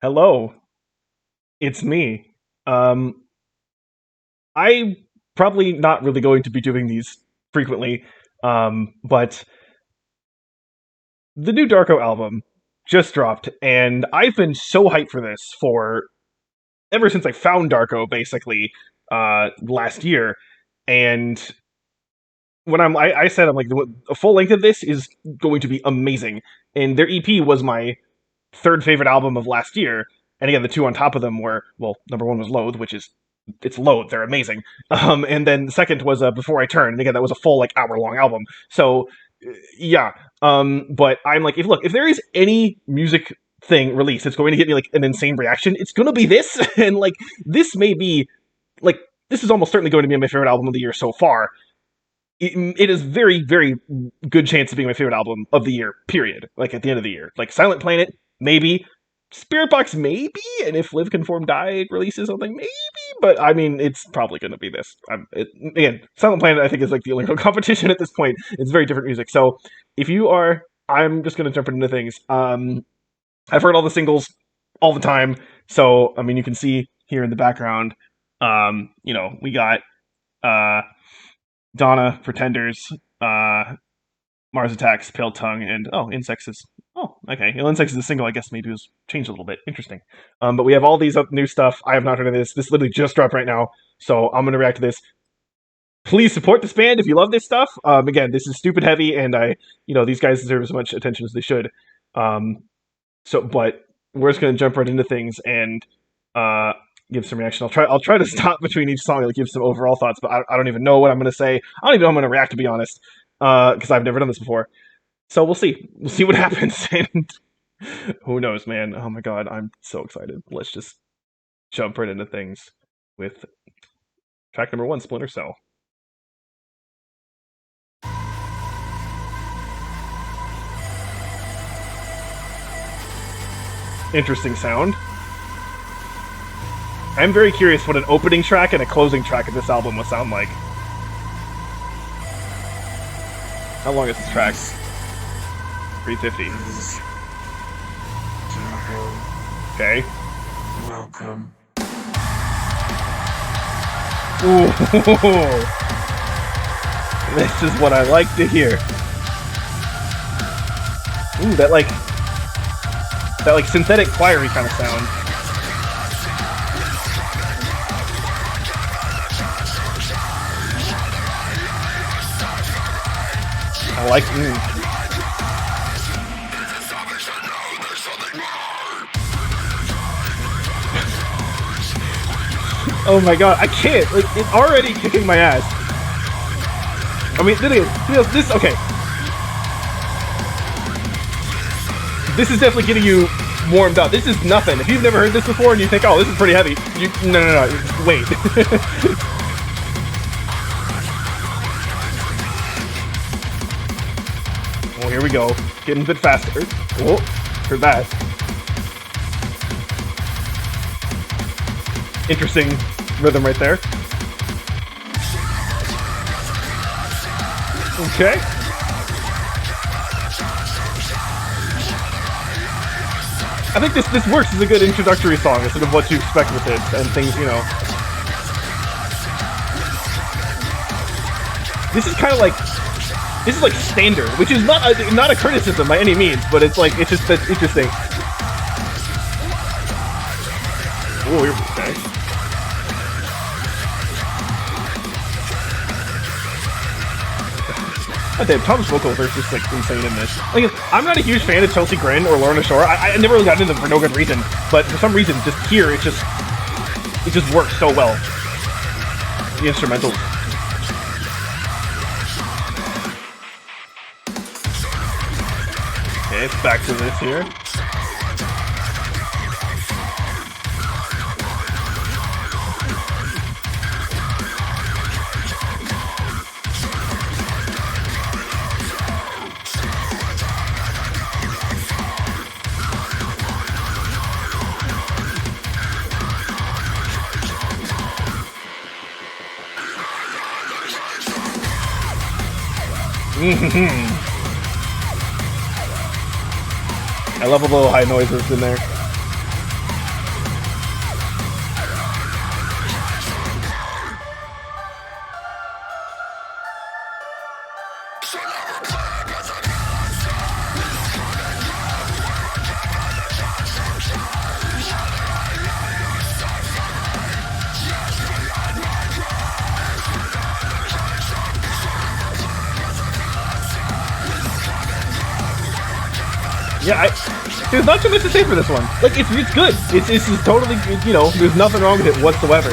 Hello, it's me. Um, I probably not really going to be doing these frequently, but the new Darko album just dropped, and I've been so hyped for this for ever since I found Darko, basically, last year. And I said I'm like a full length of this is going to be amazing, and their EP was my third favorite album of last year. And again, the two on top of them were, well, number one was Loathe, which is it's Loathe, they're amazing. And then the second was Before I Turn, and again, that was a full like hour long album. So yeah, but I'm like, if there is any music thing released that's going to get me like an insane reaction, it's gonna be this, and like this may be like this is almost certainly going to be my favorite album of the year so far. It is very, very good chance of being my favorite album of the year, period. Like, at the end of the year. Like, Silent Planet, maybe. Spirit Box, maybe? And if Live Conform Die releases something, maybe? But, I mean, it's probably going to be this. Again, Silent Planet, I think, is, like, the only real competition at this point. It's very different music. So, if you are... I'm just going to jump into things. I've heard all the singles all the time. So, I mean, you can see here in the background, we got... Donna, Pretenders, Mars Attacks, Pale Tongue, and Insects is okay. Well, Insects is a single. I guess maybe it was changed a little bit. Interesting. But we have all these new stuff. I have not heard of this. This literally just dropped right now, so I'm gonna react to this. Please support this band if you love this stuff. Again, this is stupid heavy, and these guys deserve as much attention as they should. But we're just gonna jump right into things and give some reaction. I'll try to stop between each song and give some overall thoughts, but I don't even know what I'm going to say. I don't even know how I'm going to react, to be honest, because I've never done this before. So we'll see. We'll see what happens, and who knows, man. Oh my god, I'm so excited. Let's just jump right into things with track number 1, Splinter Cell. Interesting sound. I'm very curious what an opening track and a closing track of this album will sound like. How long is this track? 350. Okay. Welcome. Ooh. This is what I like to hear. Ooh, that like synthetic choiry kind of sound. I like Oh my god, I can't! Like, it's already kicking my ass. I mean, this, okay. This is definitely getting you warmed up. This is nothing. If you've never heard this before and you think, oh, this is pretty heavy, no, wait. Oh, here we go. Getting a bit faster. Oh, heard that. Interesting rhythm right there. Okay. I think this works as a good introductory song. It's sort of what you expect with it and things, This is kind of like... This is like standard, which is not a criticism by any means, but it's just that's interesting. Oh, you're okay. God damn, Tom's vocals are just like insane in this. Like, I'm not a huge fan of Chelsea Grin or Lorna Shore. I never really got into them for no good reason, but for some reason, just here, it just works so well. The instrumentals. Okay, back to this here. I love a little high noises in there. Yeah, there's not too much to say for this one. Like, it's good. It's just totally, you know, there's nothing wrong with it whatsoever.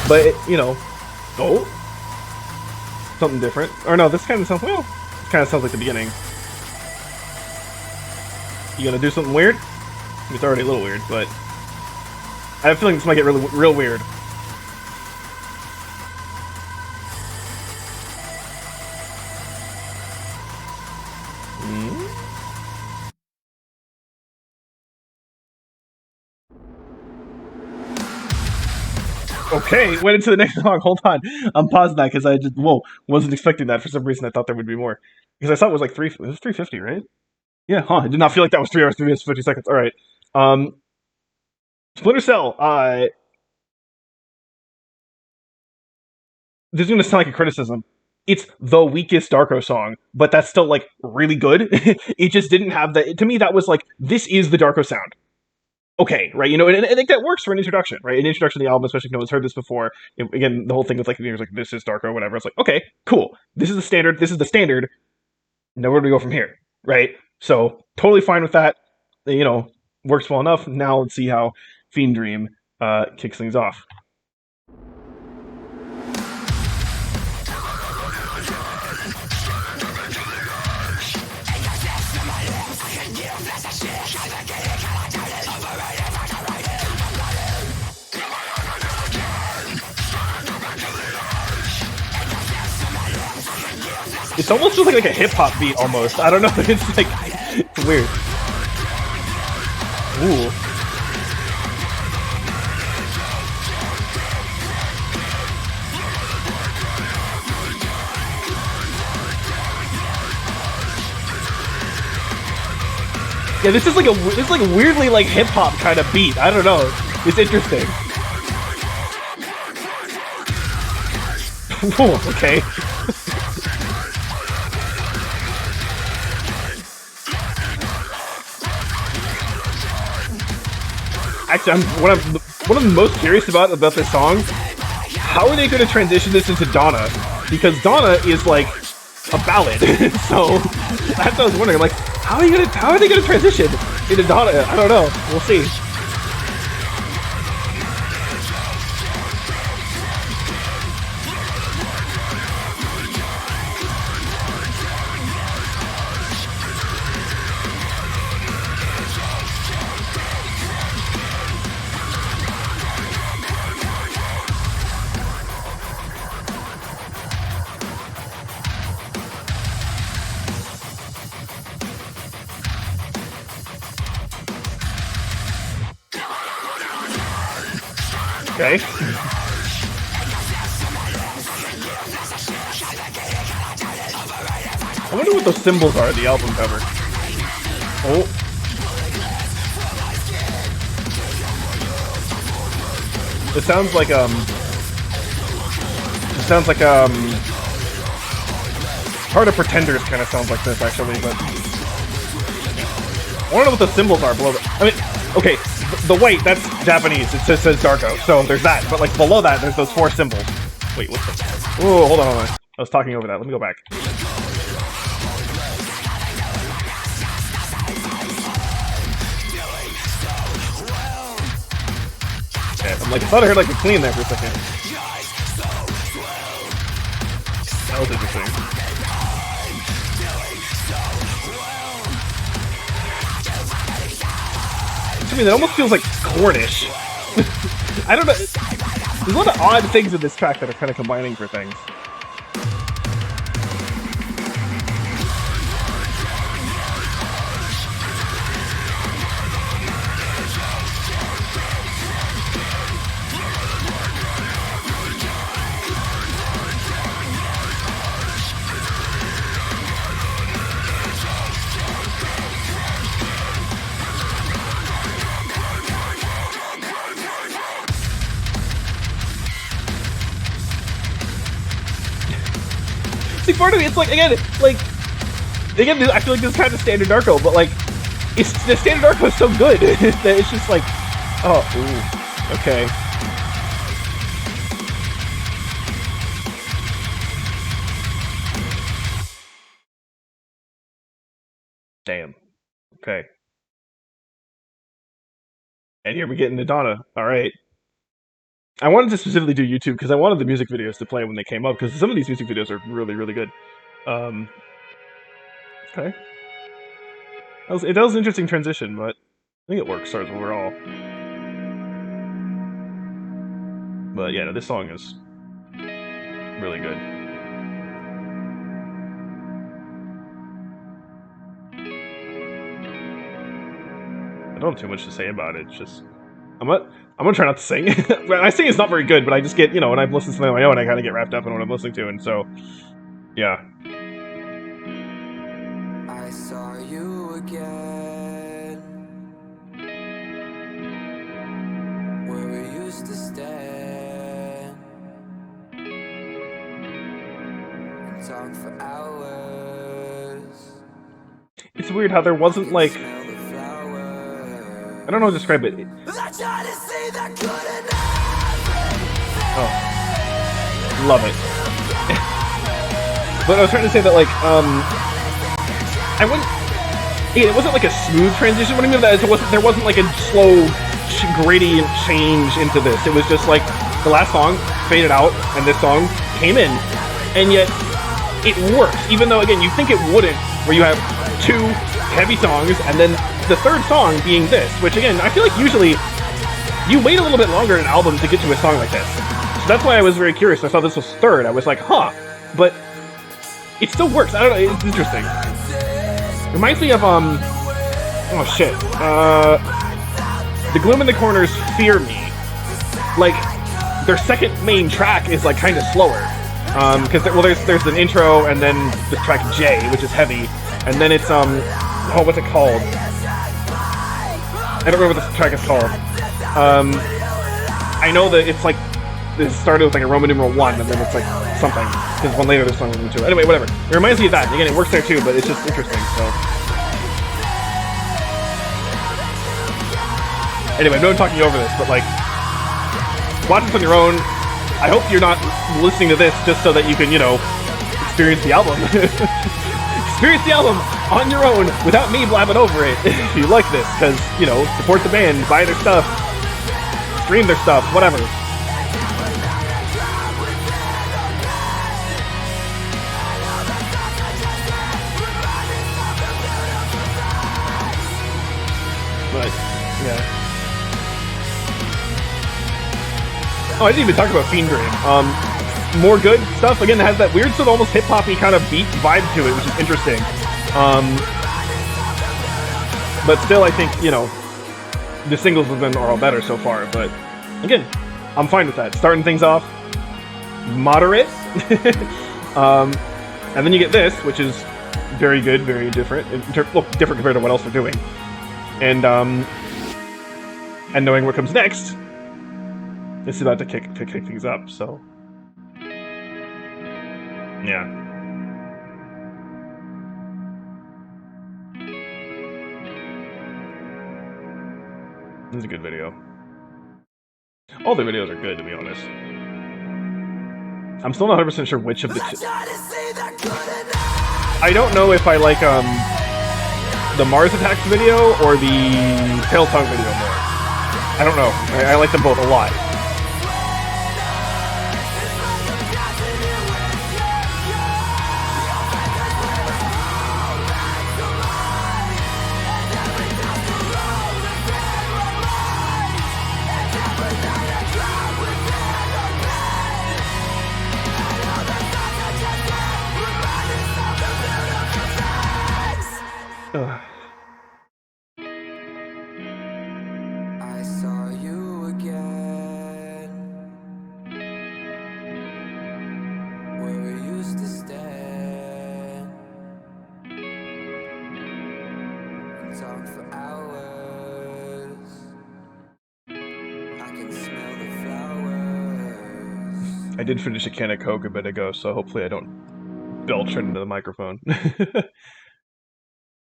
But, oh, something different. Or no, this kind of sounds, well, this kind of sounds like the beginning. You gonna do something weird? It's already a little weird, but I have a feeling this might get real weird. Okay, went into the next song. Hold on, I'm pausing that because I just wasn't expecting that for some reason. I thought there would be more because I thought it was like it was 350, right? Yeah, huh? I did not feel like that was 3 hours 3 minutes 50 seconds. All right, Splinter Cell. This is gonna sound like a criticism. It's the weakest Darko song, but that's still like really good. It just didn't have the. To me, that was like this is the Darko sound. Okay, right? You know, and I think that works for an introduction, right? An introduction to the album, especially if no one's heard this before. Again, the whole thing with like there's like this is Darko, whatever. It's like okay, cool. This is the standard. This is the standard. Now where do we go from here, right? So totally fine with that. You know, works well enough. Now let's see how Fiend Dream kicks things off. It's almost just like a hip hop beat, almost. I don't know. It's like it's weird. Ooh. Yeah, this is like weirdly like hip hop kind of beat. I don't know. It's interesting. Ooh, okay. Actually, what I'm most curious about this song. How are they going to transition this into Donna? Because Donna is like a ballad, so that's what I was wondering. Like, how are they gonna transition into Donna? I don't know. We'll see. Okay. I wonder what those symbols are, the album cover. Oh. It sounds like, Heart of Pretenders kind of sounds like this, actually, but I want to know what the symbols are below I mean, okay, the white, that's Japanese. It says Darko, so there's that. But, like, below that, there's those 4 symbols. Wait, what's the... Oh, hold on. I was talking over that. Let me go back. Okay, I'm like, I thought I heard, like, a clean there for a second. That was interesting. I mean, it almost feels like Cornish. I don't know. There's a lot of odd things in this track that are kind of combining for things. See, part of me, it's like, again, I feel like this is kind of standard Darko, but like, the standard Darko is so good that it's just like, oh, ooh, okay. Damn. Okay. And here we get into Donna. All right. I wanted to specifically do YouTube because I wanted the music videos to play when they came up because some of these music videos are really, really good. Um, okay. That was an interesting transition, but I think it works sort of overall. But yeah, no, this song is really good. I don't have too much to say about it. It's just I'm gonna try not to sing. When I sing, it's not very good, but I just get when I've listened to something on my own, I kind of get wrapped up in what I'm listening to, and so yeah. I saw you again, where we used to stand and talk for hours. It's weird how there wasn't like Smell the flowers. I don't know how to describe it. I tried to see that good Oh, love it. But I was trying to say that I wouldn't. It wasn't like a smooth transition. What I mean by that is there wasn't like a slow gradient change into this. It was just like the last song faded out and this song came in, and yet it works. Even though again you think it wouldn't, where you have two heavy songs and then the third song being this, which again I feel like usually you wait a little bit longer in an album to get to a song like this. So that's why I was very curious. I thought this was third. I was like, huh, but it still works. I don't know. It's interesting. Reminds me of oh shit. The Gloom in the Corners, Fear Me. Like their second main track is like kind of slower. Because there's an intro and then the track J, which is heavy, and then it's oh, what's it called? I don't remember what this track is called. I know that it's like it started with like a Roman numeral 1, and then it's like something. There's one later, there's one with 2. Anyway, whatever. It reminds me of that. Again, it works there too, but it's just interesting. So anyway, I know I'm talking over this, but like watch this on your own. I hope you're not listening to this just so that you can, experience the album. Experience the album on your own without me blabbing over it if you like this, because, support the band, buy their stuff, stream their stuff, whatever. But, yeah. Oh, I didn't even talk about Fiend Dream. More good stuff. Again, it has that weird sort of almost hip-hoppy kind of beat vibe to it, which is interesting. But still, I think, the singles of them are all better so far. But again, I'm fine with that. Starting things off moderate. And then you get this, which is very good, very different. Well, different compared to what else they're doing. And knowing what comes next, it's about to kick things up, so yeah. This is a good video. All the videos are good, to be honest. I'm still not 100% sure which of the two. I don't know if I like the Mars Attacks video or the Pale Tongue video more. I don't know. I like them both a lot. Ugh. I saw you again, where we used to stand and talk for hours. I can smell the flowers. I did finish a can of Coke a bit ago, so hopefully I don't belch into the microphone.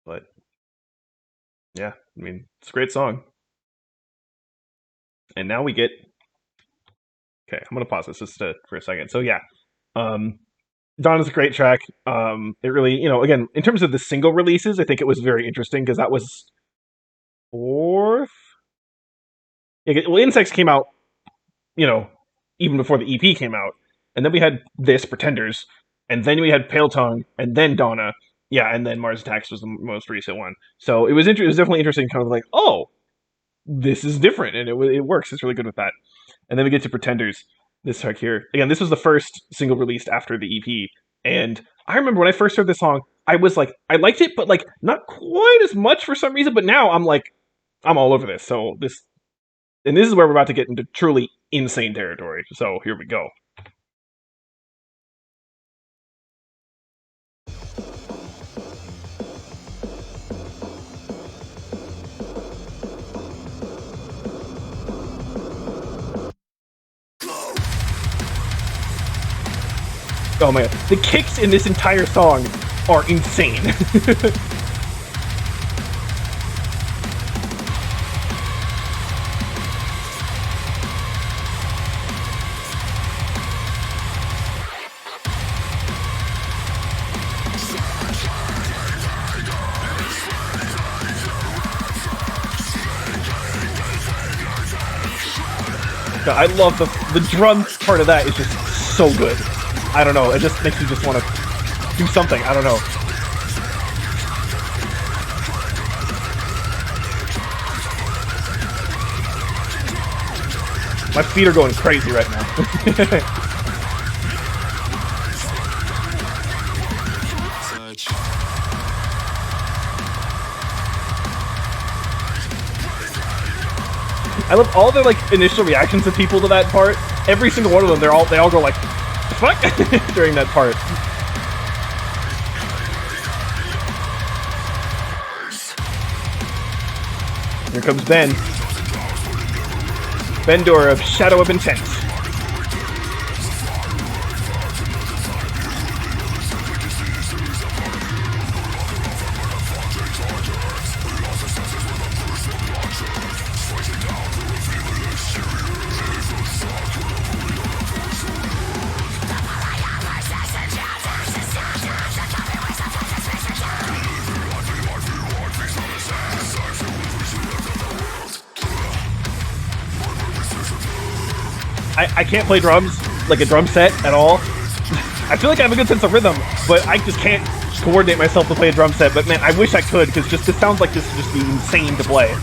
But yeah, I mean, it's a great song. And now we get. Okay, I'm gonna pause this just for a second. So yeah, Donna's a great track. It really, again, in terms of the single releases, I think it was very interesting because that was fourth. Yeah, well, Insects came out, you know, even before the EP came out, and then we had this Pretenders, and then we had Pale Tongue, and then Donna, yeah, and then Mars Attacks was the most recent one. So it was definitely interesting, kind of like, oh, this is different, and it works. It's really good with that. And then we get to Pretenders, this track here. Again, this was the first single released after the EP, and I remember when I first heard this song, I was like, I liked it, but like not quite as much for some reason. But now I'm like, I'm all over this. So this is where we're about to get into truly insane territory. So here we go. Oh my god, the kicks in this entire song are insane. I love the drum part of that is just so good. I don't know, it just makes you just want to do something. I don't know. My feet are going crazy right now. I love all the like initial reactions of people to that part. Every single one of them, they all go like, "Fuck!" during that part. Here comes Ben. Bendor of Shadow of Intent. I can't play drums, like a drum set, at all. I feel like I have a good sense of rhythm, but I just can't coordinate myself to play a drum set. But man, I wish I could, because this sounds like this would just be insane to play.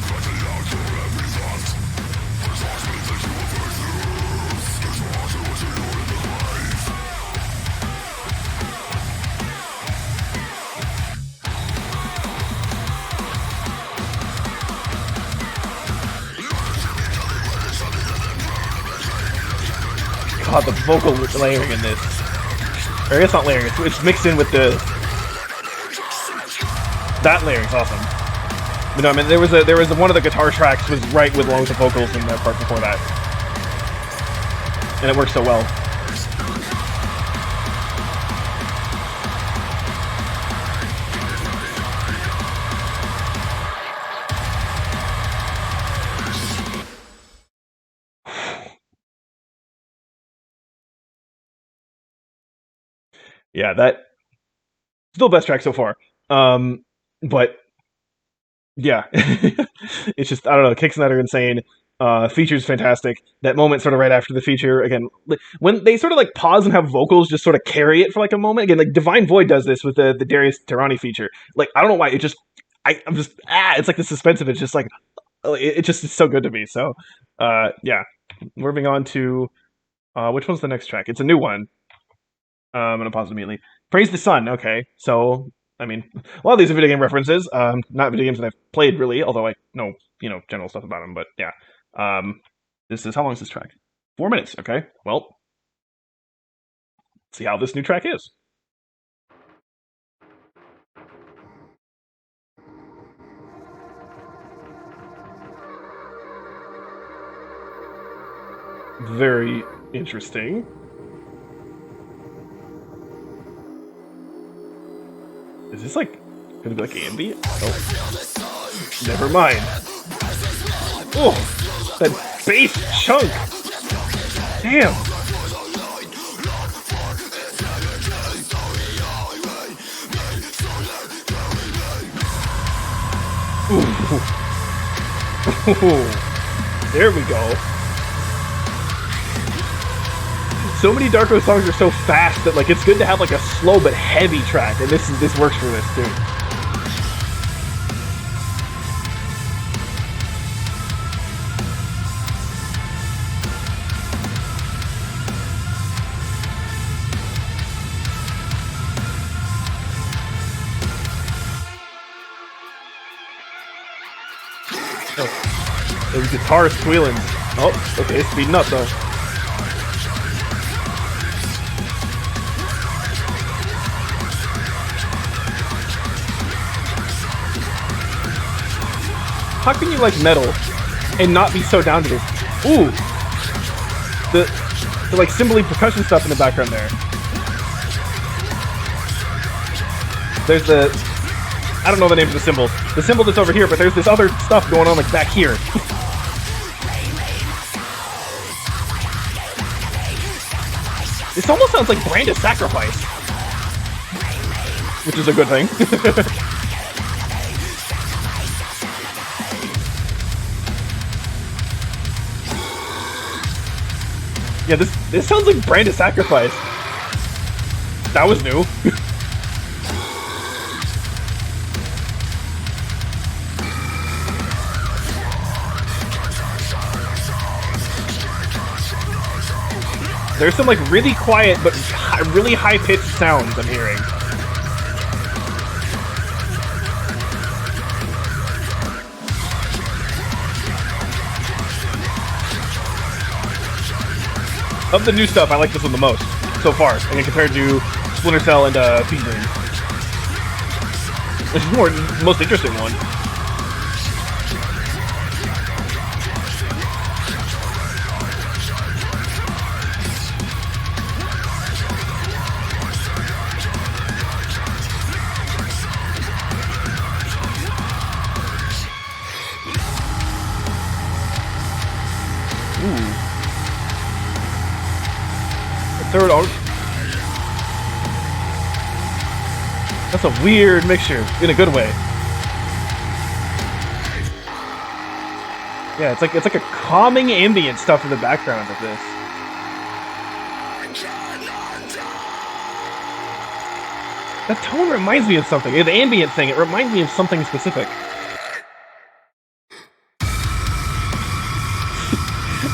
God, the vocal layering in this. Or it's not layering, it's mixed in with the... That layering's awesome. But no, I mean, there was one of the guitar tracks was right with loads of vocals in that part before that. And it works so well. Yeah, that still best track so far. But yeah, it's just I don't know. The kicks in that are insane. Feature's fantastic. That moment sort of right after the feature again, when they sort of like pause and have vocals just sort of carry it for like a moment. Again, like Divine Void does this with the Darius Tirani feature. Like I don't know why it just I'm just it's like the suspense of it's just like it just is so good to me. So yeah, moving on to which one's the next track? It's a new one. I'm gonna pause immediately. Praise the Sun. Okay, so I mean, a lot of these are video game references. Not video games that I've played really, although I know general stuff about them. But yeah, this is how long is this track? 4 minutes. Okay, well, let's see how this new track is. Very interesting. Is this like gonna be like ambient? Oh, never mind. Oh, that bass chunk. Damn. Ooh. There we go. So many Darko songs are so fast that like it's good to have like a slow but heavy track, and this works for this too. Oh, those guitar squealing. Oh, okay, speeding up though. How can you like metal and not be so down to this? Ooh, the like cymbally percussion stuff in the background there. There's the, I don't know the name of the cymbal. The cymbal that's over here, but there's this other stuff going on like back here. This almost sounds like Brand of Sacrifice, which is a good thing. Yeah, this sounds like Brand of Sacrifice. That was new. There's some like really quiet but really high-pitched sounds I'm hearing. Of the new stuff, I like this one the most so far, and compared to Splinter Cell and Fiend Dream. This is the most interesting one. Ooh. Third art. That's a weird mixture in a good way. Yeah, it's like a calming ambient stuff in the background of this. That tone reminds me of something. The ambient thing, it reminds me of something specific.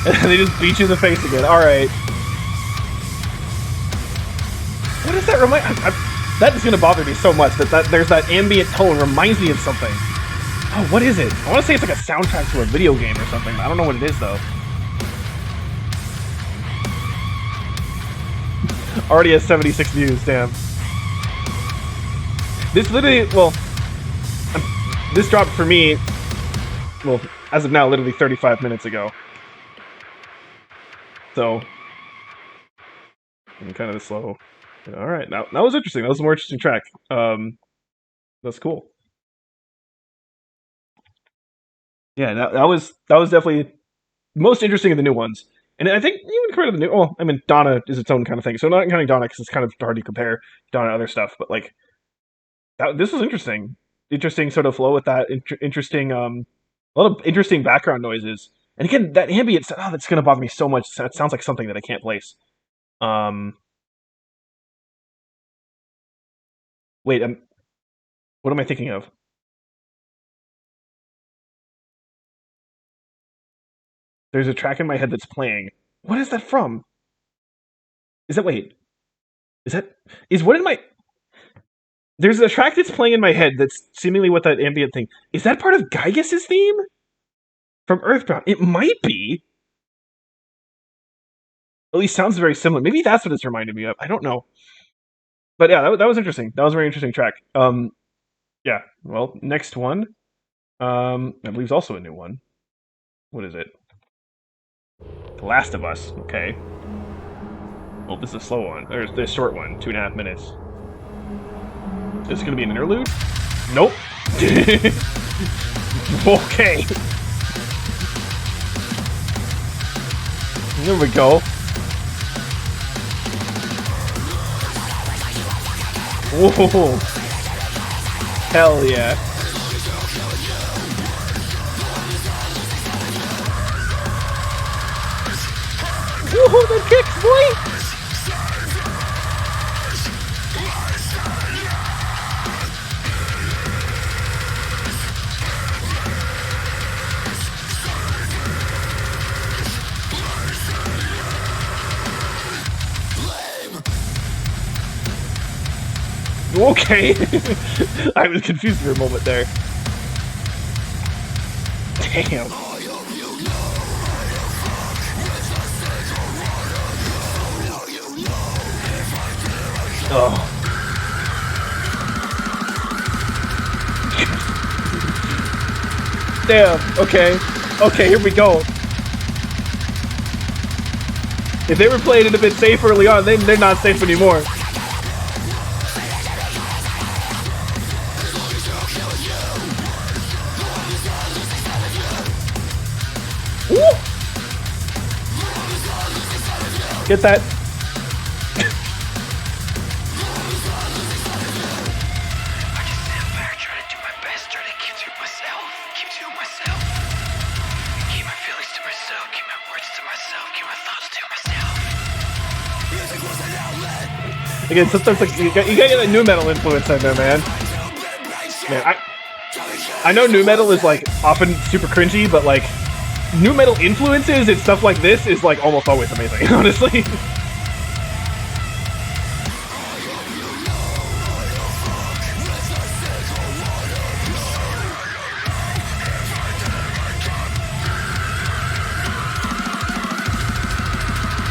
And they just beat you in the face again. Alright. What does that remind? That is going to bother me so much that there's that ambient tone reminds me of something. Oh, what is it? I want to say it's like a soundtrack to a video game or something, but I don't know what it is though. Already has 76 views, damn. This literally, well, this dropped for me, well, as of now, literally 35 minutes ago. So, I'm kind of slow. All right, now that was interesting. That was a more interesting track. That's cool. Yeah, that was definitely most interesting of the new ones. And I think even compared to the new, well, I mean, Donna is its own kind of thing. So not counting Donna because it's kind of hard to compare Donna to other stuff. But like, this was interesting. Interesting sort of flow with that. Interesting, a lot of interesting background noises. And again, that ambient, oh, that's gonna bother me so much. It sounds like something that I can't place. Wait, what am I thinking of? There's a track in my head that's playing. What is that from? Is that, wait, is what in my... There's a track that's playing in my head that's seemingly what that ambient thing... Is that part of Gygas's theme? From Earthbound? It might be. At least sounds very similar. Maybe that's what it's reminding me of. I don't know. But yeah, that was interesting. That was a very interesting track. Yeah, well, next one. I believe is also a new one. What is it? The Last of Us. Okay. Well, this is a slow one. There's this short one, 2.5 minutes. Is this gonna be an interlude? Nope. Okay. There we go. Whoa. Hell yeah. that kicks, boy! Okay. I was confused for a moment there. Damn. Oh. Damn. Okay. Okay, here we go. If they were playing it a bit safe early on, they're not safe anymore. Woo! Get that. Again, sometimes like you gotta get a new metal influence in there, man. Man, I know new metal is like often super cringy, but like new metal influences and stuff like this is like almost always amazing, honestly.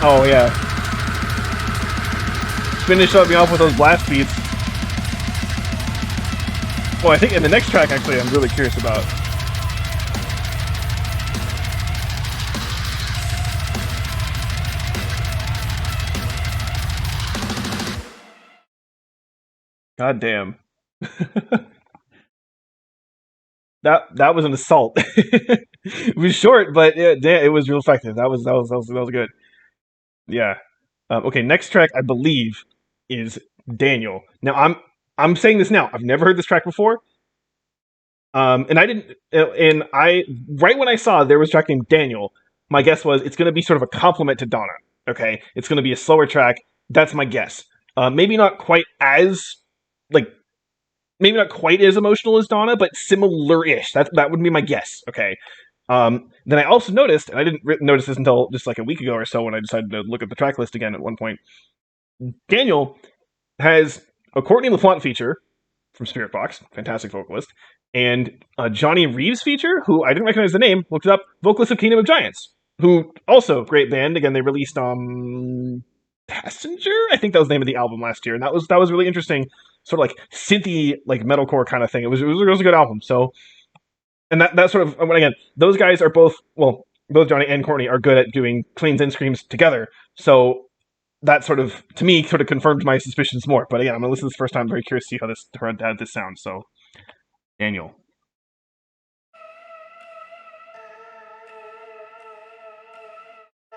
Oh yeah. Finish up me off with those blast beats. Well, I think in the next track, actually, I'm really curious about. God damn. that was an assault. It was short, but it was real effective. That was good. Yeah. Okay, next track I believe is Daniel. Now I'm saying this now. I've never heard this track before. And I didn't. And I right when I saw there was a track named Daniel, my guess was it's going to be sort of a compliment to Donna. Okay, it's going to be a slower track. That's my guess. Maybe not quite as like. Maybe not quite as emotional as Donna, but similar-ish. That would be my guess. Okay. Then I also noticed, and I didn't notice this until just like a week ago or so when I decided to look at the track list again at one point. Daniel has a Courtney LaPlante feature from Spirit Box, fantastic vocalist, and a Johnny Reeves feature, who I didn't recognize the name, looked it up, vocalist of Kingdom of Giants, who also great band. Again, they released Passenger, I think that was the name of the album last year, and that was really interesting, sort of like synthy, like metalcore kind of thing. It was a good album. So, and that sort of again, those guys are both both Johnny and Courtney are good at doing cleans and screams together. So that sort of to me sort of confirmed my suspicions more. But again, I'm gonna listen to this first time. I'm very curious to see how this sounds. So, Daniel.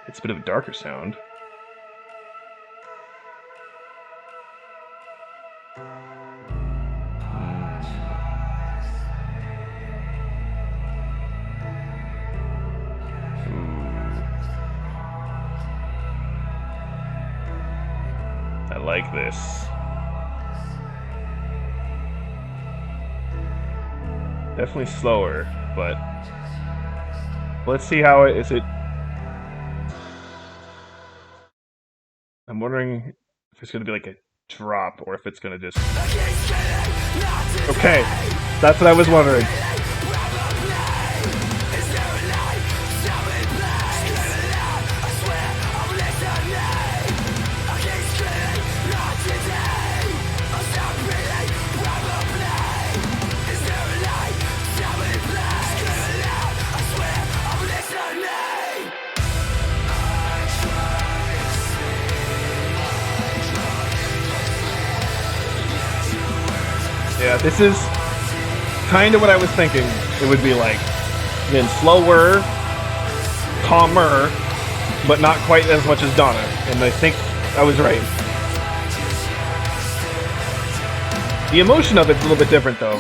It's a bit of a darker sound. I like this. Definitely slower, but let's see how it is. I'm wondering if it's going to be like a drop or if it's going to just. Okay, that's what I was wondering. Yeah, this is kind of what I was thinking it would be like. Again, slower, calmer, but not quite as much as Donna. And I think I was right. The emotion of it's a little bit different, though.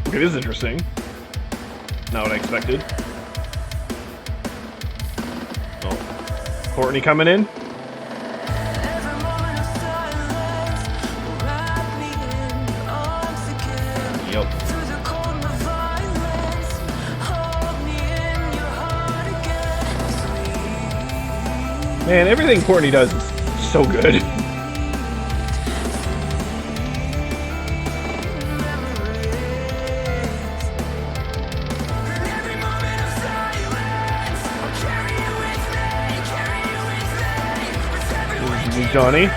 Okay, this is interesting. Not what I expected. Oh. Courtney coming in. Yep. Man, everything Courtney does is so good. Johnny.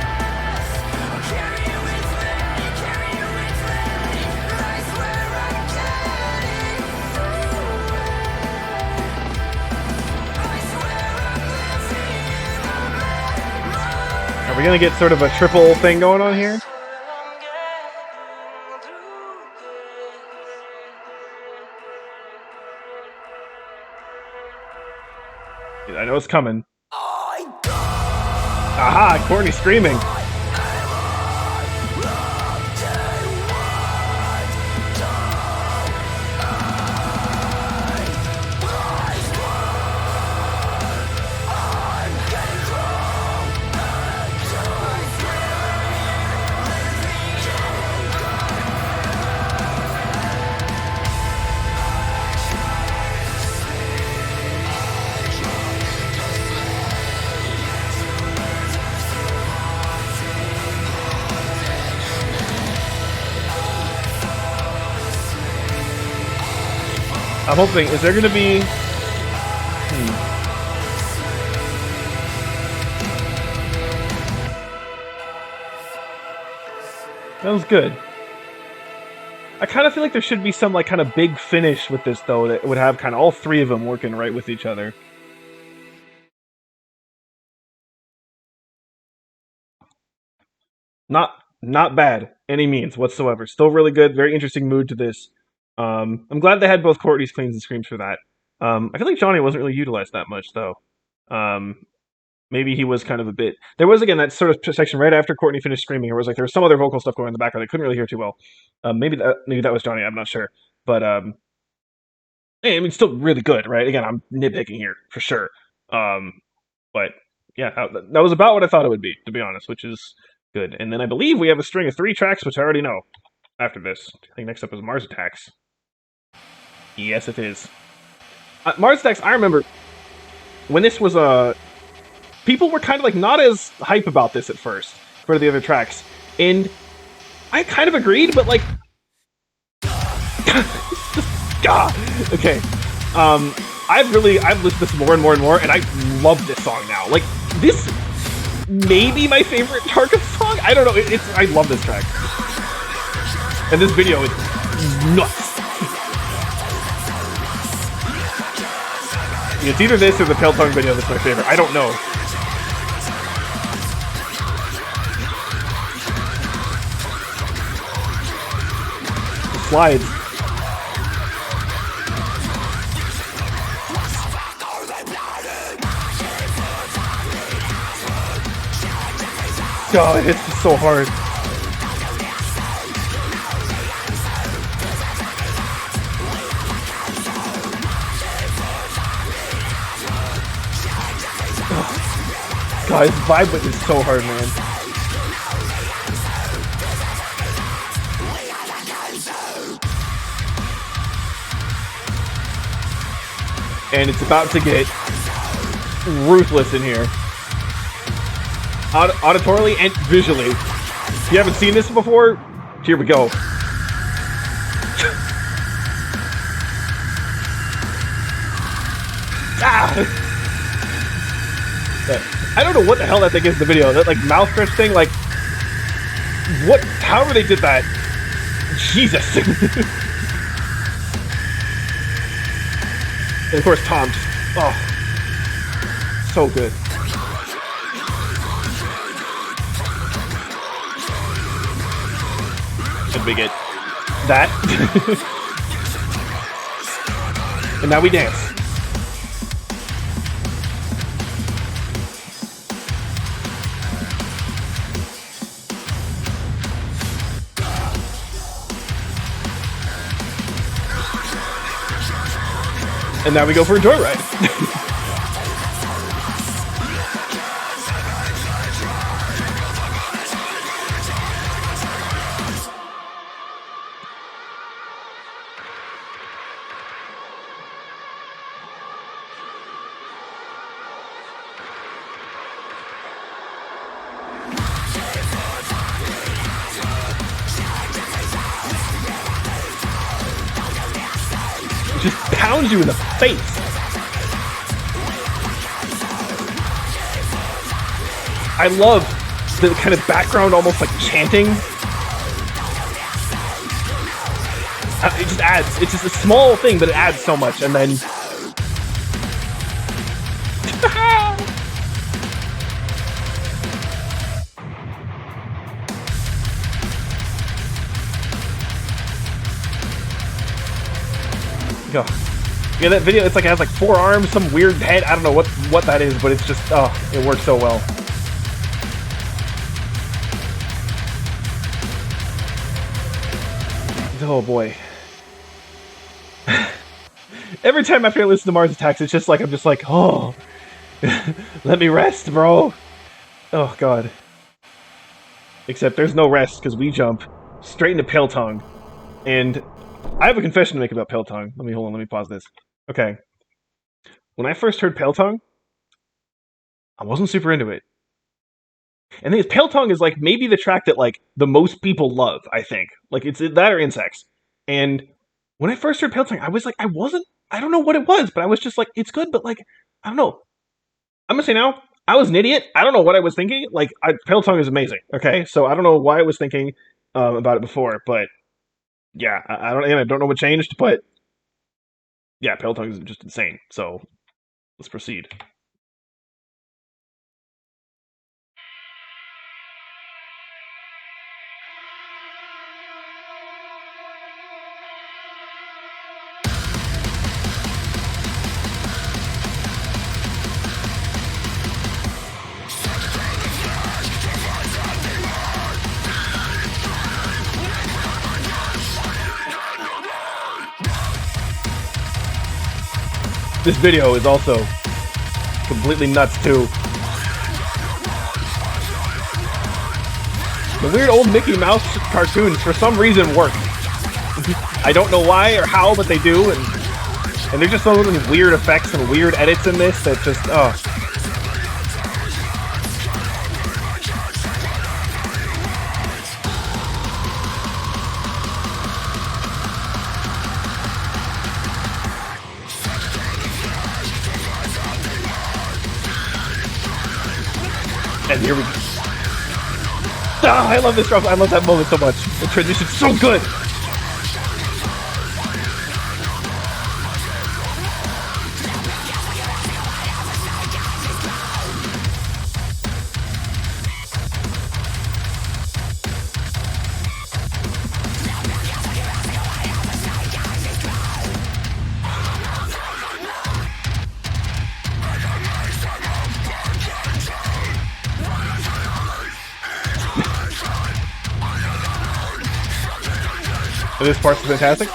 Are we gonna get sort of a triple thing going on here? I know it's coming. Aha! Courtney screaming. I'm hoping, is there going to be... That was good. I kind of feel like there should be some like kind of big finish with this though that would have kind of all three of them working right with each other. Not bad, any means whatsoever. Still really good, very interesting mood to this. I'm glad they had both Courtney's cleans and screams for that. I feel like Johnny wasn't really utilized that much though. Maybe he was kind of a bit. There was again that sort of section right after Courtney finished screaming. There was some other vocal stuff going in the background. I couldn't really hear too well. Maybe that was Johnny. I'm not sure, but I mean, still really good, right? Again, I'm nitpicking here for sure. But yeah, that was about what I thought it would be, to be honest, which is good. And then I believe we have a string of 3 tracks, which I already know. After this, I think next up is Mars Attacks. Yes, it is. Mars Attacks. I remember when this was people were kind of like not as hype about this at first for the other tracks, and I kind of agreed, but like, okay. I've listened to this more and more and more, and I love this song now. Like, this may be my favorite Darko song. I don't know. I love this track, and this video is nuts. It's either this or the Pale Tongue video that's my favorite. I don't know. Slides. God, it hits so hard. God, his vibe with it is so hard, man. And it's about to get ruthless in here. Auditorily and visually. If you haven't seen this before, here we go. Ah! I don't know what the hell that thing is in the video. That like mouth stretch thing, like what? However they did that, Jesus. And of course, Tom. Oh, so good. Should we get that? And now we dance. And now we go for a joyride. Just pounds you in the face. I love the kind of background, almost like chanting. It just adds. It's just a small thing, but it adds so much. And then, go. Yeah, that video. It's like it has like 4 arms, some weird head. I don't know what that is, but it's just it works so well. Oh boy. Every time after I listen to Mars Attacks, it's just like, I'm just like, oh, let me rest, bro. Oh god. Except there's no rest, because we jump straight into Pale Tongue. And I have a confession to make about Pale Tongue. Hold on, let me pause this. Okay. When I first heard Pale Tongue, I wasn't super into it. And the thing is, Pale Tongue is like maybe the track that like the most people love, I think. Like it's that or Insects. And when I first heard Pale Tongue, I was like, I don't know what it was, but I was just like, it's good, but like, I don't know. I'm gonna say now, I was an idiot. I don't know what I was thinking. Like, Pale Tongue is amazing, okay? So I don't know why I was thinking about it before, but yeah, I don't know what changed, but yeah, Pale Tongue is just insane. So let's proceed. This video is also completely nuts too. The weird old Mickey Mouse cartoons for some reason work. I don't know why or how, but they do, and there's just so many weird effects and weird edits in this that just And here we go. I love this drop. I love that moment so much. The transition's so good. This part's fantastic.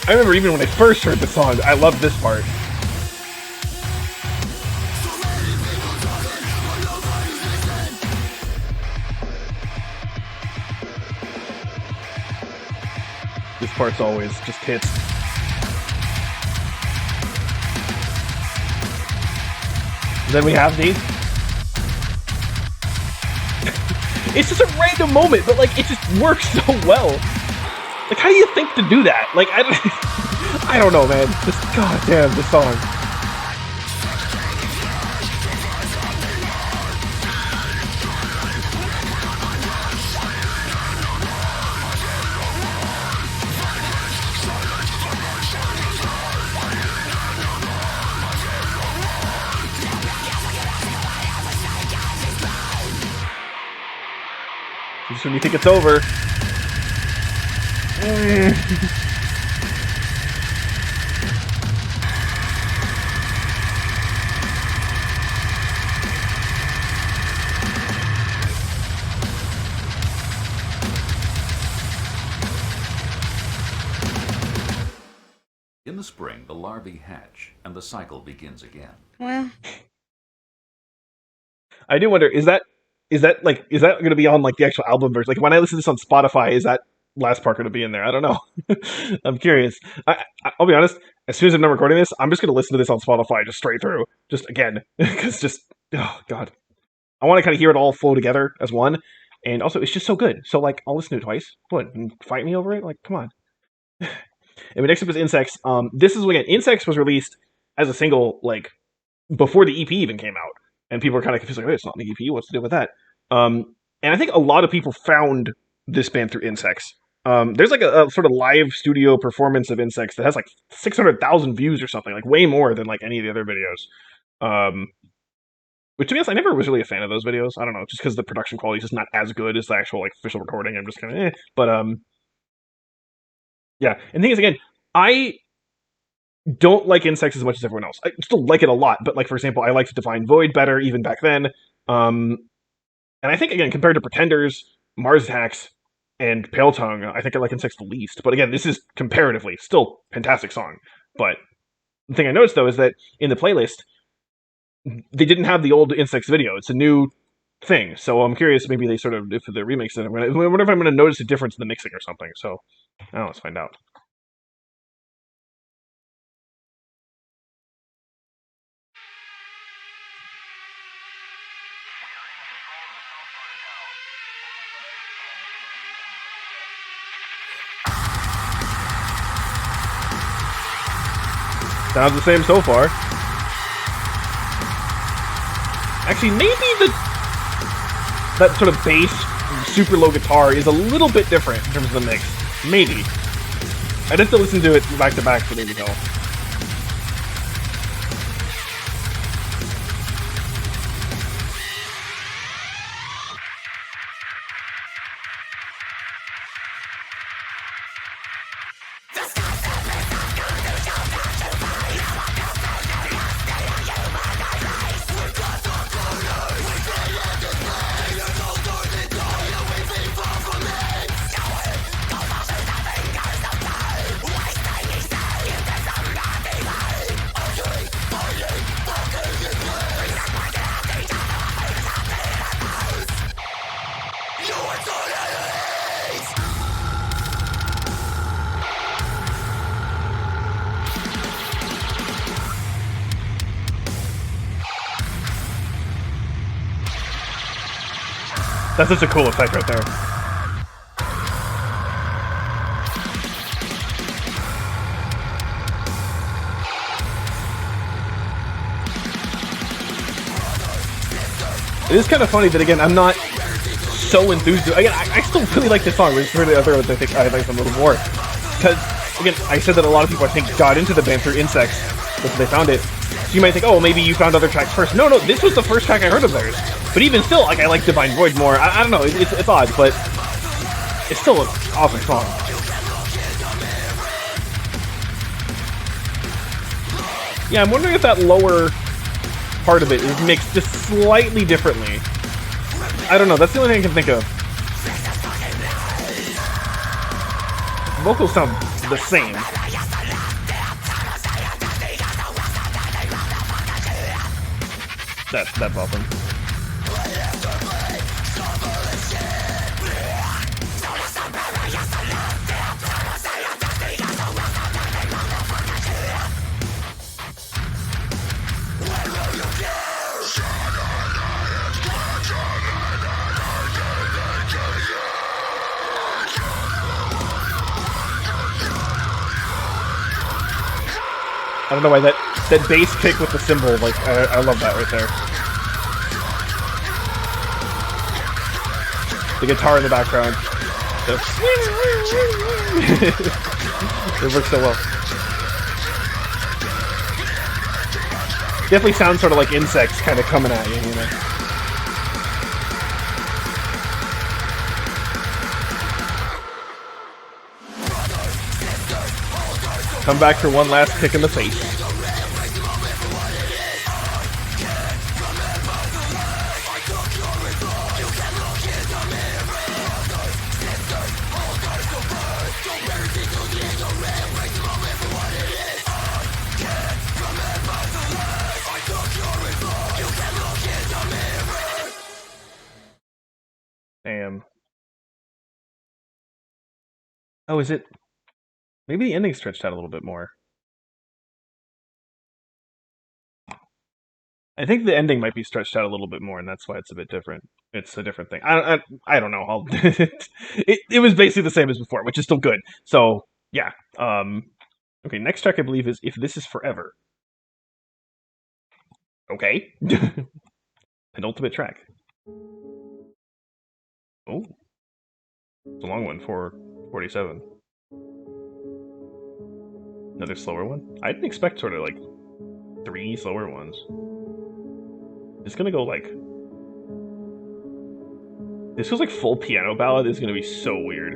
I remember even when I first heard the song, I loved this part. This part's always just hits. Then we have the... It's just a random moment, but like it just works so well. Like, how do you think to do that? Like, I don't know, man. Just goddamn the song. Just when you think it's over. the spring, the larvae hatch, and the cycle begins again. Well, I do wonder, is that going to be on like the actual album version? Like when I listen to this on Spotify, is that last part going to be in there? I don't know. I'm curious. I'll be honest. As soon as I'm done recording this, I'm just going to listen to this on Spotify just straight through, just again, because oh god, I want to kind of hear it all flow together as one. And also, it's just so good. So like, I'll listen to it twice. What? And fight me over it? Like, come on. And next up is Insects. This is again, Insects was released as a single like before the EP even came out, and people were kind of confused, like, "Hey, it's not an EP. What's the deal with that?" And I think a lot of people found this band through Insects. There's like a sort of live studio performance of Insects that has like 600,000 views or something, like way more than like any of the other videos. Which to be honest, I never was really a fan of those videos. I don't know, just because the production quality is just not as good as the actual like official recording. I'm just kind of But yeah. And the thing is, again, I don't like Insects as much as everyone else. I still like it a lot, but like for example, I liked Divine Void better even back then. And I think again, compared to Pretenders, Mars Attacks, and Pale Tongue, I think I like Insects the least. But again, this is comparatively still fantastic song. But the thing I noticed though is that in the playlist, they didn't have the old Insects video. It's a new thing. So I'm curious, maybe they sort of, if the remix, I wonder if I'm going to notice a difference in the mixing or something. So, I don't know, let's find out. Sounds the same so far. Actually, maybe that sort of bass, super low guitar is a little bit different in terms of the mix. Maybe. I'd have to listen to it back to back for me to tell. That's such a cool effect right there. It is kind of funny that, again, I'm not so enthused. Again, I still really like this song. For the other ones, I think I like them a little more. Because, again, I said that a lot of people, I think, got into the band through Insects before they found it. So you might think, oh, maybe you found other tracks first. No, this was the first track I heard of theirs. But even still, like, I like Divine Void more. I don't know, it's odd, but it's still an awesome song. Yeah, I'm wondering if that lower part of it is mixed just slightly differently. I don't know, that's the only thing I can think of. Vocals sound the same. That's awesome. I don't know why that bass kick with the cymbal, like, I love that right there. The guitar in the background. It works so well. Definitely sounds sort of like Insects kind of coming at you, you know? Come back for one last kick in the face. am. Oh, is it? Maybe the ending stretched out a little bit more. I think the ending might be stretched out a little bit more, and that's why it's a bit different. It's a different thing. I don't know. It was basically the same as before, which is still good. So yeah. Okay. Next track I believe is "If This Is Forever." Okay. Penultimate track. Oh, it's a long one. 4:47. Another slower one. I didn't expect sort of like 3 slower ones. It's gonna go like this feels like full piano ballad. This is gonna be so weird.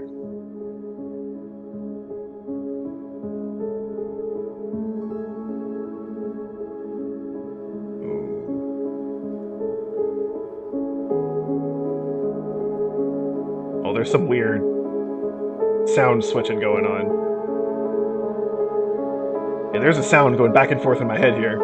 Oh, there's some weird sound switching going on. Yeah, there's a sound going back and forth in my head here.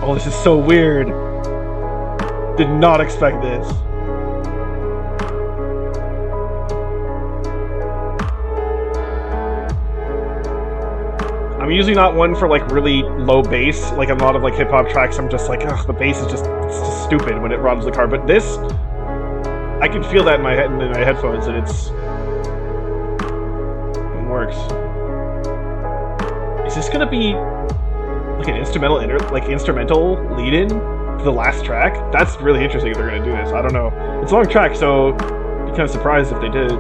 Oh, this is so weird. Did not expect this. I'm usually not one for like really low bass. Like a lot of like hip hop tracks, I'm just like, ugh, the bass is it's just stupid when it robs the car. But this, I can feel that in my head in my headphones, and it works. Is this gonna be like an instrumental lead-in to the last track? That's really interesting if they're gonna do this. I don't know. It's a long track, so I'd be kind of surprised if they did.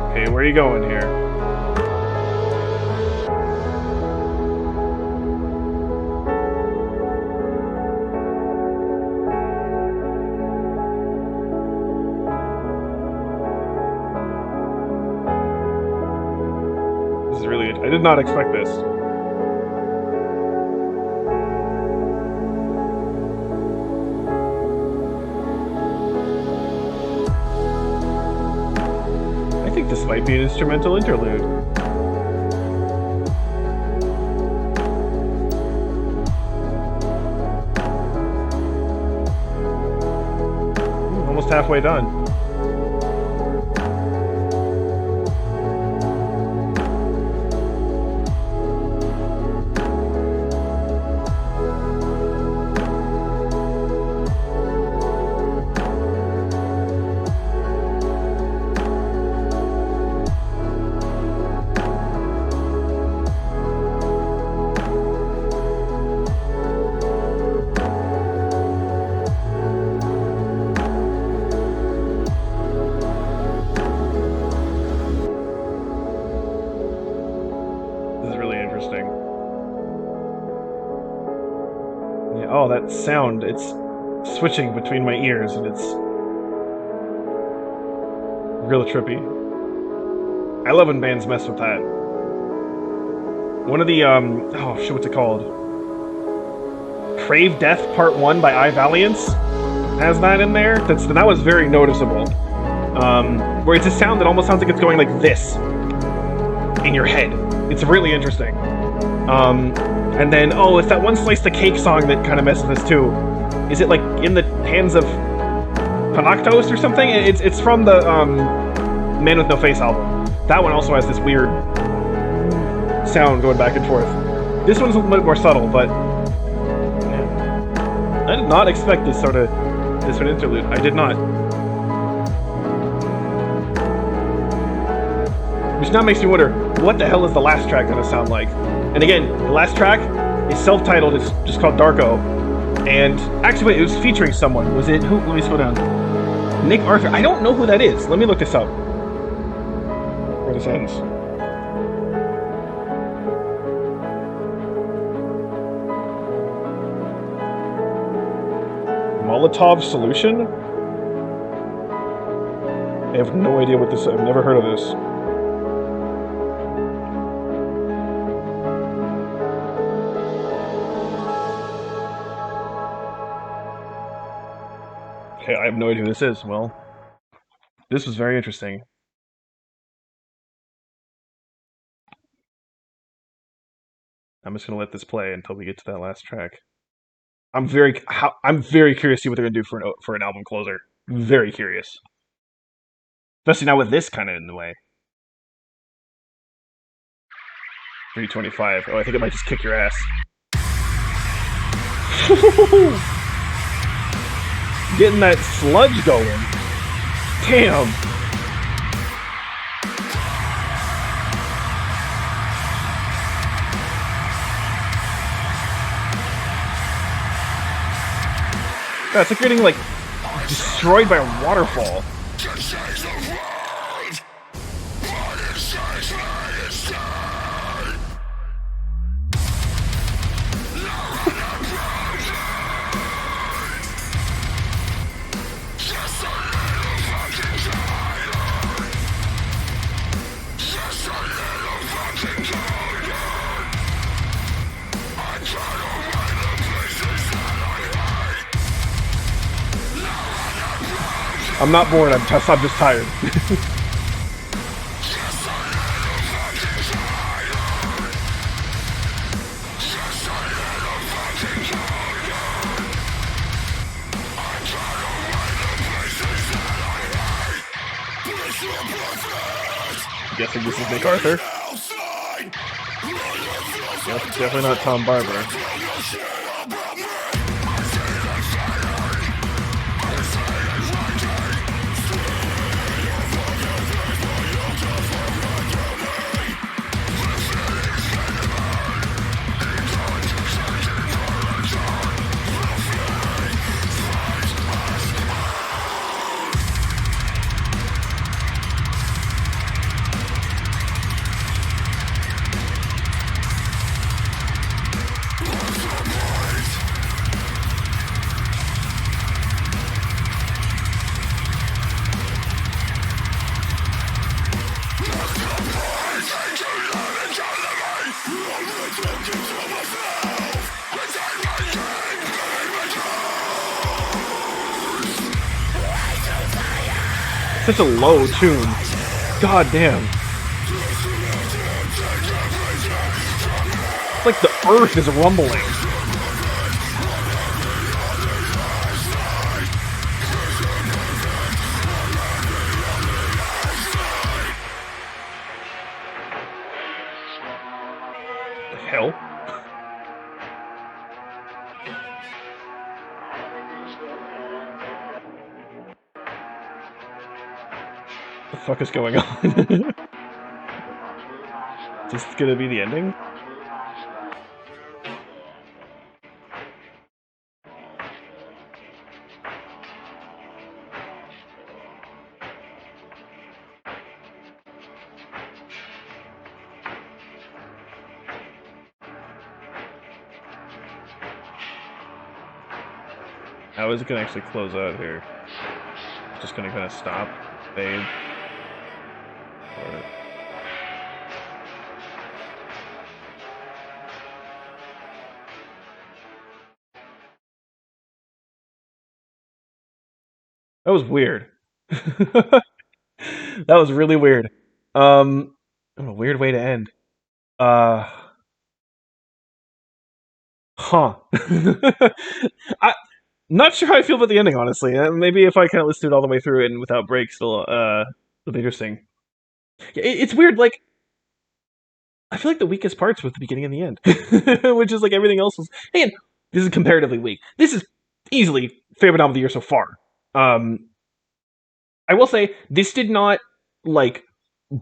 Okay, where are you going here? This is really... I did not expect this. I think this might be an instrumental interlude. Almost halfway done. Yeah, oh, that sound, it's switching between my ears, and it's real trippy. I love when bands mess with that. One of the, oh shit, what's it called? Crave Death Part 1 by Valiance has that in there. That was very noticeable. Where it's a sound that almost sounds like it's going like this in your head. It's really interesting. And then, oh, it's that one Slice the Cake song that kind of messes with this too. Is it like In the Hands of Panactos or something? It's from the Man with No Face album. That one also has this weird sound going back and forth. This one's a little bit more subtle, but yeah. I did not expect this sort of interlude. I did not. Which now makes me wonder, what the hell is the last track going to sound like? And again, the last track is self-titled. It's just called Darko. And actually, wait, it was featuring someone. Was it who? Let me slow down. Nick Arthur. I don't know who that is. Let me look this up. Where this ends. Molotov Solution? I have no idea what this is. I've never heard of this. Okay, I have no idea who this is. Well, this was very interesting. I'm just gonna let this play until we get to that last track. I'm very curious to see what they're gonna do for an album closer. Very curious, especially now with this kind of in the way. 325. Oh, I think it might just kick your ass. Getting that sludge going. Damn. God, it's like getting like destroyed by a waterfall. I'm not bored, I'm just tired. I'm guessing this is Nick Arthur. Yep, definitely not Tom Barber. Such a low tune. God damn. It's like the earth is rumbling. The hell? What the fuck is going on? Is this gonna be the ending? How is it gonna actually close out here? Just gonna kind of stop, fade. Or... That was weird. That was really weird. A weird way to end. Uh, huh. I'm not sure how I feel about the ending, honestly. Maybe if I kind of listen to it all the way through and without breaks, it'll be interesting. It's weird, like, I feel like the weakest parts was the beginning and the end, which is like everything else was. Again, this is comparatively weak. This is easily favorite album of the year so far. I will say this did not like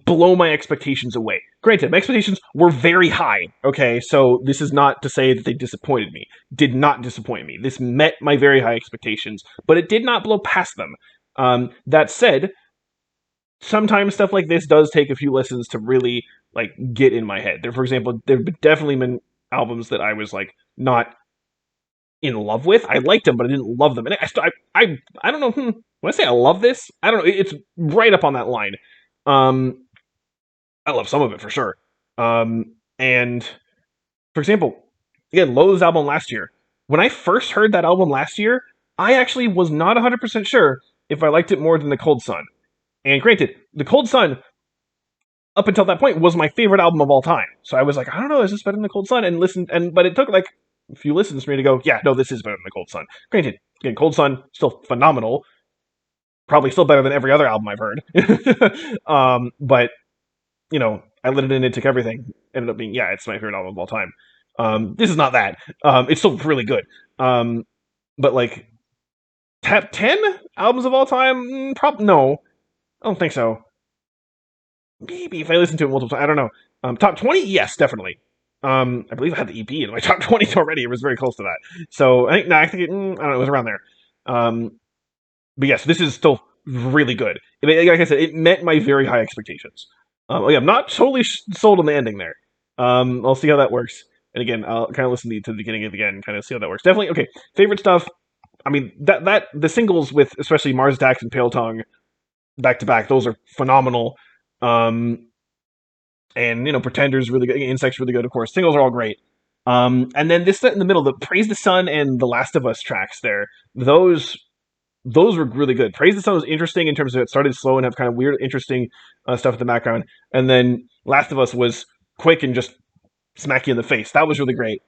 blow my expectations away. Granted, my expectations were very high. Okay, so this is not to say that they disappointed me. Did not disappoint me. This met my very high expectations, but it did not blow past them. That said, sometimes stuff like this does take a few listens to really like get in my head. For example, there have definitely been albums that I was like not in love with. I liked them, but I didn't love them. And I don't know. When I say I love this, I don't know. It's right up on that line. I love some of it for sure. And for example, again, Lowe's album last year. When I first heard that album last year, I actually was not 100% sure if I liked it more than The Cold Sun. And granted, The Cold Sun, up until that point was my favorite album of all time. So I was like, I don't know, is this better than the Cold Sun? And listened, and but it took like a few listens for me to go, yeah, no, this is better than the Cold Sun. Granted, again, Cold Sun still phenomenal, probably still better than every other album I've heard. But I lit it in, it took everything. Ended up being, yeah, it's my favorite album of all time. This is not that. It's still really good. But like top 10 albums of all time, no, I don't think so. Maybe if I listen to it multiple times, I don't know. Top 20, yes, definitely. I believe I had the EP in my top 20 already. It was very close to that. So I think, no, I think I don't know, it was around there. But yes, this is still really good. Like I said, it met my very high expectations. Yeah, I'm not totally sold on the ending there. I'll see how that works. And again, I'll kind of listen to the beginning of it again, kind of see how that works. Definitely, okay. Favorite stuff. I mean, that the singles with especially Mars Attacks and Pale Tongue back to back, those are phenomenal. Um, and Pretenders really good, Insects really good, of course. Singles are all great. And then this set in the middle, the Praise the Sun and the Last of Us tracks there, those were really good. Praise the Sun was interesting in terms of it started slow and have kind of weird, interesting stuff in the background, and then Last of Us was quick and just smack you in the face. That was really great.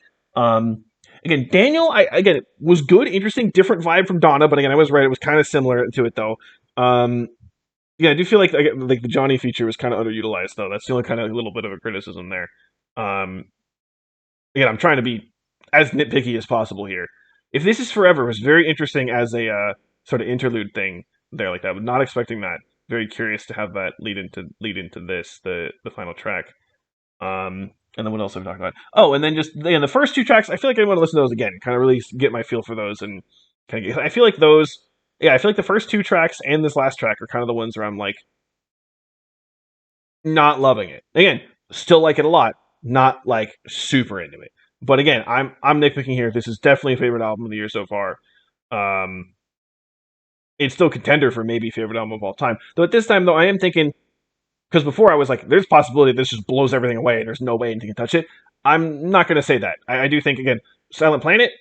Again, Daniel, again it was good, interesting, different vibe from Donna, but again, I was right; it was kind of similar to it though. Yeah, I do feel like the Johnny feature was kind of underutilized though. That's the only kind of little bit of a criticism there. Um, Again, I'm trying to be as nitpicky as possible here. If This Is Forever was very interesting as a sort of interlude thing there like that. I was not expecting that. Very curious to have that lead into this the final track. And then what else have we talked about? Oh, and then just the first two tracks. I feel like I want to listen to those again. Kind of really get my feel for those and kind of. I feel like those. Yeah, I feel like the first two tracks and this last track are kind of the ones where I'm like not loving it. Again, still like it a lot. Not like super into it. But again, I'm nitpicking here. This is definitely a favorite album of the year so far. Um, it's still contender for maybe favorite album of all time. Though at this time, though, I am thinking because before I was like, there's a possibility this just blows everything away and there's no way anything can touch it. I'm not going to say that. I do think again, Silent Planet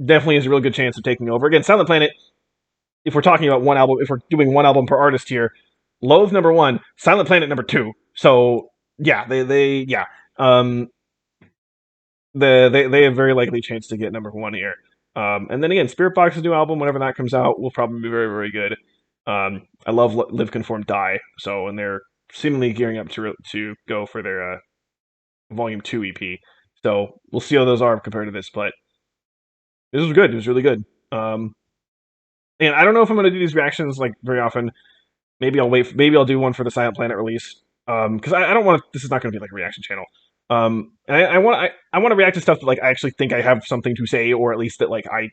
definitely has a real good chance of taking over. Again, Silent Planet. If we're talking about one album, if we're doing one album per artist here, Loathe number one, Silent Planet number two. So yeah, they yeah. Um, they have very likely chance to get number one here. And then again, Spirit Box's new album, whenever that comes out, will probably be very, very good. I love Live Conform Die, so and they're seemingly gearing up to go for their Volume 2 EP. So we'll see how those are compared to this, but this was good. It was really good. And I don't know if I'm going to do these reactions like very often. Maybe I'll wait. Maybe I'll do one for the Silent Planet release. Because I don't want to. This is not going to be like a reaction channel. And I want to react to stuff that like I actually think I have something to say, or at least that like I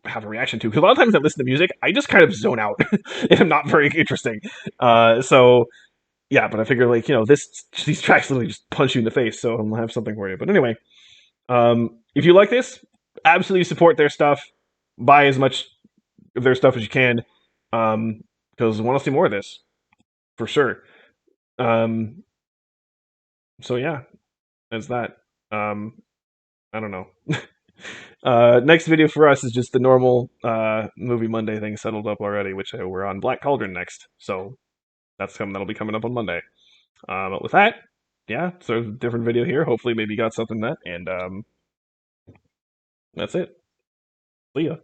have a reaction to. Because a lot of times I listen to music, I just kind of zone out, and I'm not very interesting. So yeah, but I figure like these tracks literally just punch you in the face, so I'll have something for you. But anyway, if you like this, absolutely support their stuff. Buy as much of their stuff as you can, because I want to see more of this for sure. Um, so yeah, that's that. Um, I don't know. Next video for us is just the normal movie Monday thing settled up already, which we're on Black Cauldron next. So that'll be coming up on Monday. But with that, yeah, so different video here. Hopefully, maybe you got something that, and that's it. See ya.